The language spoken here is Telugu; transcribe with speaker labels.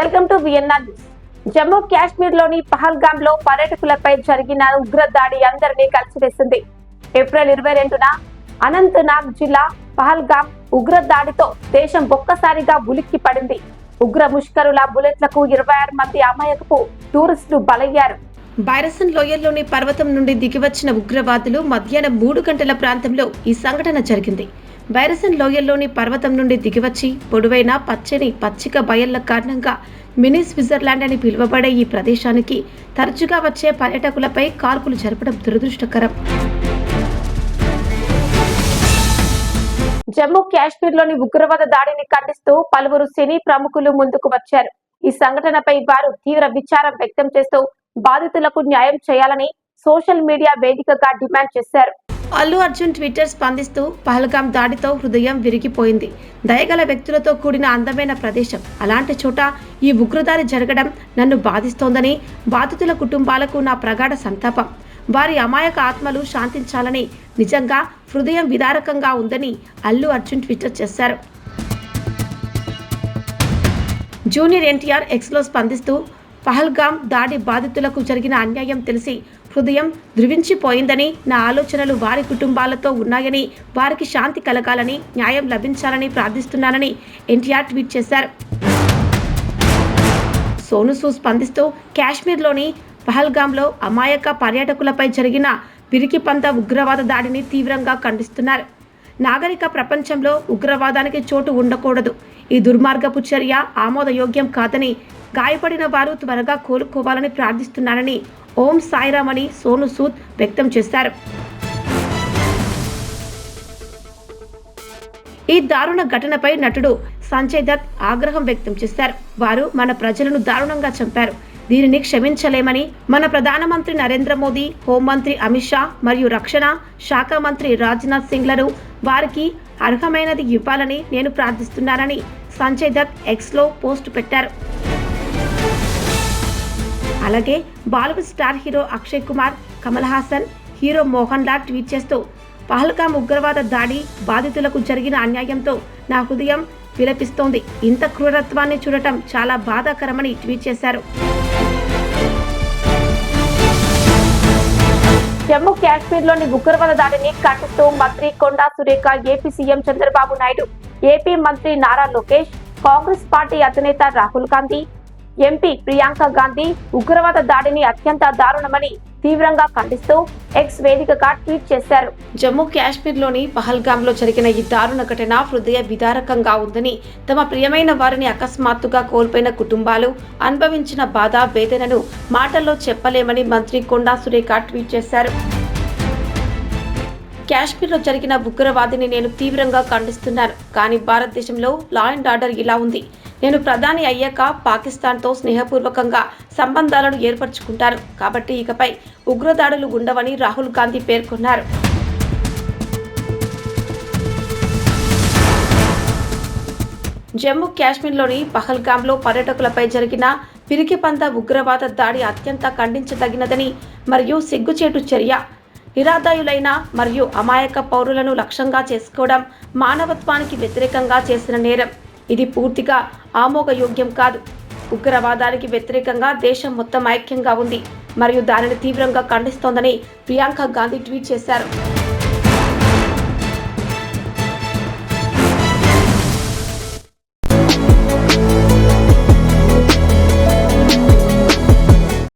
Speaker 1: Welcome to VNR news. Jammu Kashmir లోని పహల్గామ్ లో పర్యాటకులపై జరిగిన ఉగ్రదాడి అందరినీ కలిసివేసింది. ఏప్రిల్ 22న అనంతనాగ్ జిల్లా పహల్గామ్ ఉగ్రదాడితో దేశం ఒక్కసారిగా ఉలిక్కి పడింది. ఉగ్ర ముష్కరుల బుల్లెట్లకు 26 మంది అమాయకపు టూరిస్టులు బలయ్యారు. బైరసన్ లోయల్లోని పర్వతం నుండి దిగివచ్చిన ఉగ్రవాదులు మధ్యాహ్నం 3 గంటల ప్రాంతంలో ఈ సంఘటన జరిగింది. బైరసన్ లోయల్లోని పర్వతం నుండి దిగివచ్చి పొడవైన పచ్చని పచ్చిక బయళ్ల కారణంగా మినీ స్విట్జర్లాండ్ అని పిలువబడే ఈ ప్రదేశానికి తరచుగా వచ్చే పర్యాటకులపై కాల్పులు జరపడం దురదృష్టకరం. జమ్మూ కాశ్మీర్లోని ఉగ్రవాద దాడిని ఖండిస్తూ పలువురు సినీ ప్రముఖులు ముందుకు వచ్చారు. ఈ సంఘటనపై వారు తీవ్ర విచారం వ్యక్తం చేస్తూ బాధితులకు న్యాయం చేయాలని సోషల్ మీడియా వేదికగా డిమాండ్ చేశారు. అల్లు అర్జున్ ట్విట్టర్ స్పందిస్తూ పహల్గామ్ దాడితో హృదయం విరిగిపోయింది. దయగల వ్యక్తులతో కూడిన అందమైన ప్రదేశం, అలాంటి చోట ఈ ఉగ్రదాడి జరగడం నన్ను బాధిస్తోందని, బాధితుల కుటుంబాలకు నా ప్రగాఢ సంతాపం, వారి అమాయక ఆత్మలు శాంతించాలని, నిజంగా హృదయం విదారకంగా ఉందని అల్లు అర్జున్ ట్విట్టర్ చేశారు. జూనియర్ ఎన్టీఆర్ ఎక్స్లో స్పందిస్తూ పహల్గామ్ దాడి బాధితులకు జరిగిన అన్యాయం తెలిసి హృదయం ధృవించిపోయిందని, నా ఆలోచనలు వారి కుటుంబాలతో ఉన్నాయని, వారికి శాంతి కలగాలని, న్యాయం లభించాలని ప్రార్థిస్తున్నానని ఎన్టీఆర్ ట్వీట్ చేశారు. సోను సూద్ స్పందిస్తూ కాశ్మీర్లోని పహల్గామ్లో అమాయక పర్యాటకులపై జరిగిన పిరికిపంత ఉగ్రవాద దాడిని తీవ్రంగా ఖండిస్తున్నారు. నాగరిక ప్రపంచంలో ఉగ్రవాదానికి చోటు ఉండకూడదు. ఈ దుర్మార్గపు చర్య ఆమోదయోగ్యం కాదని, గాయపడిన వారు త్వరగా కోలుకోవాలని ప్రార్థిస్తున్నానని ఓం సాయిరామ్ అని సోను సూద్ వ్యక్తం చేశారు. ఈ దారుణ ఘటనపై నటుడు సంజయ్ దత్ ఆగ్రహం వ్యక్తం చేశారు. వారు మన ప్రజలను దారుణంగా చంపారు, దీనిని క్షమించలేమని మన ప్రధానమంత్రి నరేంద్ర మోదీ, హోంమంత్రి అమిత్ షా మరియు రక్షణ శాఖ మంత్రి రాజ్నాథ్ సింగ్లను వారికి అర్హమైనది ఇవ్వాలని నేను ప్రార్థిస్తున్నానని సంజయ్ దత్ ఎక్స్లో పోస్ట్ పెట్టారు. అలాగే Bollywood star hero Akshay Kumar, Kamal Haasan, hero Mohan Lal tweet చేస్తూ పహల్గామ్ ఉగ్రవాద దాడి బాధితులకు జరిగిన అన్యాయంతో నా హృదయం విలపిస్తోంది, ఇంత క్రూరత్వాన్ని చూడటం చాలా బాధాకరమని ట్వీట్ చేశారు. జమ్మూ కాశ్మీర్లోని ఉగ్రవాద దాడిని ఖండిస్తూ మంత్రి Konda Surekha, AP CM Chandrababu Naidu, AP మంత్రి నారా లోకేష్, కాంగ్రెస్ పార్టీ అధినేత రాహుల్ గాంధీ, ఎంపీ ప్రియాంక గాంధీ ఉగ్రవాద దాడిని అత్యంత దారుణమని తీవ్రంగా ఖండిస్తూ ఎక్స్ వేదికగా ట్వీట్ చేశారు. జమ్మూ కాశ్మీర్లోని పహల్గామ్లో జరిగిన ఈ దారుణ ఘటన హృదయ విదారకంగా ఉందని, తమ ప్రియమైన వారిని అకస్మాత్తుగా కోల్పోయిన కుటుంబాలు అనుభవించిన బాధ, వేదనను మాటల్లో చెప్పలేమని మంత్రి కొండా సురేఖ ట్వీట్ చేశారు. కాశ్మీర్లో జరిగిన ఉగ్రవాదిని నేను తీవ్రంగా ఖండిస్తున్నాను. కానీ భారతదేశంలో లా అండ్ ఆర్డర్ ఇలా ఉంది. నేను ప్రధాని అయ్యాక పాకిస్తాన్తో స్నేహపూర్వకంగా సంబంధాలను ఏర్పరచుకుంటాను, కాబట్టి ఇకపై ఉగ్రదాడులు ఉండవని రాహుల్ గాంధీ పేర్కొన్నారు. జమ్మూ కాశ్మీర్లోని పహల్గామ్లో పర్యాటకులపై జరిగిన పిరికిపంత ఉగ్రవాద దాడి అత్యంత ఖండించదగినదని మరియు సిగ్గుచేటు చర్య. నిరాదాయులైన మరియు అమాయక పౌరులను లక్ష్యంగా చేసుకోవడం మానవత్వానికి వ్యతిరేకంగా చేసిన నేరం. ఇది పూర్తిగా ఆమోదయోగ్యం కాదు. ఉగ్రవాదానికి వ్యతిరేకంగా దేశం మొత్తం ఐక్యంగా ఉంది మరియు దానిని తీవ్రంగా ఖండిస్తోందని ప్రియాంక గాంధీ ట్వీట్ చేశారు.